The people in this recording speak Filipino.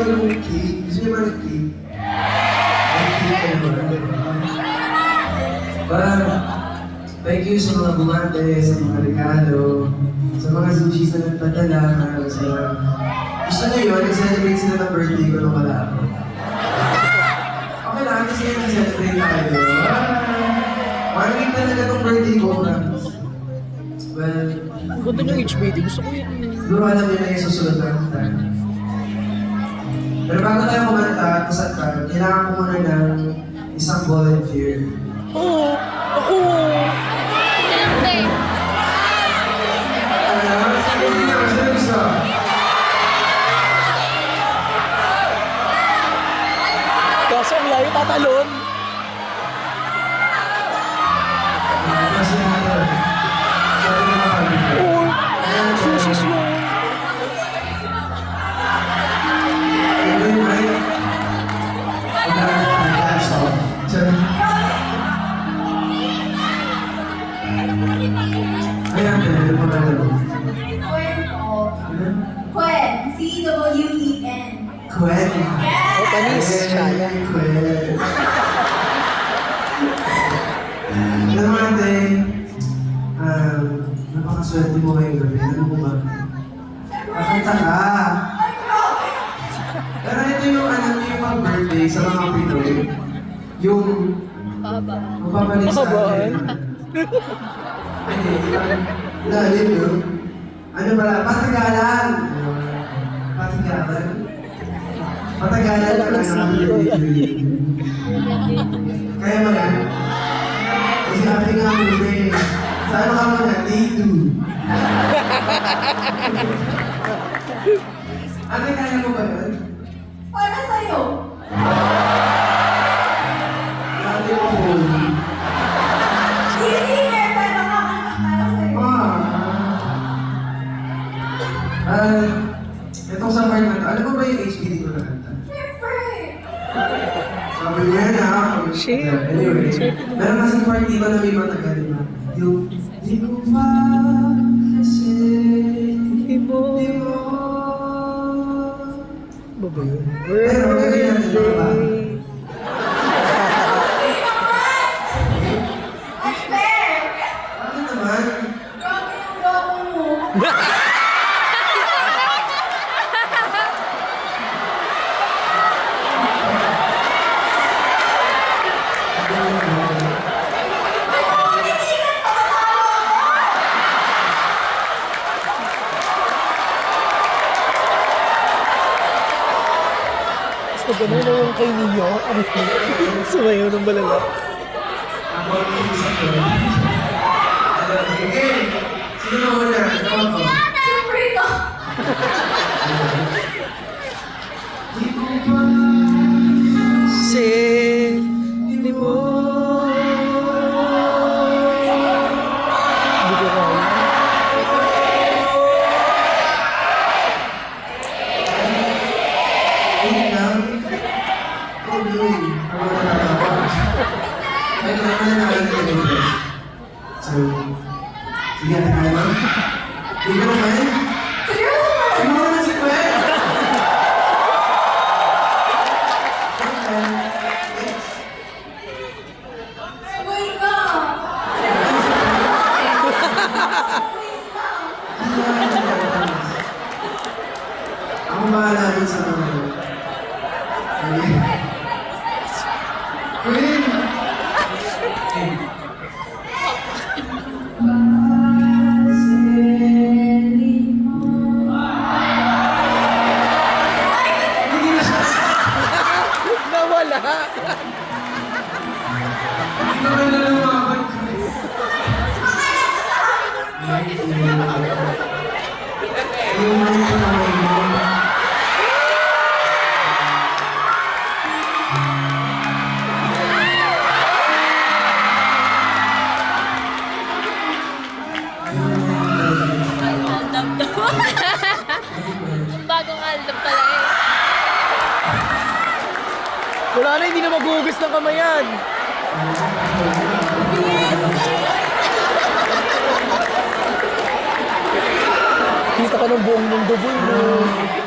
yung cake. Gusto niyo ba ng cake? May cake kayo ba? Parang, thank you sa mga bumate, sa mga regalo, sa mga sushis na nagpadala. Maraming salamat. Gusto niyo yun, nag-celebrate sila ng birthday ko nung wala ako. Okay lang, kasi yun nag-celebrate tayo. One week talaga itong birthday ko, promise. Well, Ganda yung HBD. Gusto ko yun. siguro alam niyo na yung susunod na kanta. Pero bago tayo kumanta at kasanta, kailangan ko muna ng isang volunteer. Oo. Ako. Hindi na, sino gusto? Kaso ang layo tatalon. Kasi natin. Sabi na makalimutan. Oo. Susis yun. Ito yung right. Pagkakas ang glass off. Ayan, ito pa tayo. Quen, C-W-E-N. Kwen. O, panis. Shaya. Kwen. Alam mo natin, napakaswerte mo ngayong gabi. Ano mo ba? Kakanta ka. Pero ito yung yung pang-birthday sa mga Pinoy. Yung mapapalik sa atin. Hindi, lalim yun. Ano pala? Patagalan! Patagalan? Patagalan ka lang ang birthday. Kaya mo yan? Kasi ate nga mo rin. Sa ano ka mo na? D2. Ate, kaya mo ba yun? Para sa'yo. Ate mo holy. Singer, pero kakanta para sa'yo. Itong sa part na to, alam mo ba yung HBD ko na kanta? Siyempre. Sabi niya na, Shit. anyway, meron kasing part dito na may matagal, di ba? Yung, di ko pa kasi, Hindi mo. di mo. Baba yun. Pero magagay natin mga ba? Unfair. Bakit naman? Grabe yung loko mo. Ano, hindi ka pakatalo ako. Basta gano'n na yung kay ninyo. Sumayaw ng balala. Ako ang isa ko. Okay, sino na muna? Ikaw ako. Siyempre ikaw. Di ko pa Kasi hindi mo. Hindi ko kaya. Wait lang. Oh, yun. Ako na natawa. Ay, naman na nakalala ka dito. So, sige, kaya mo? Hindi ka naman? Seryoso ba? Sino na si Gwen? Uy ka. Ako bahala din sa mga yun. Okay. Gwen! Hindi na siya. Nawala. Hindi naman na lumaban. Yung mali ko na may mo. Bagong aldab pala eh. Wala na, hindi na maghuhugas ng kamay yan. Kita ka ng buong mundo, boy. No?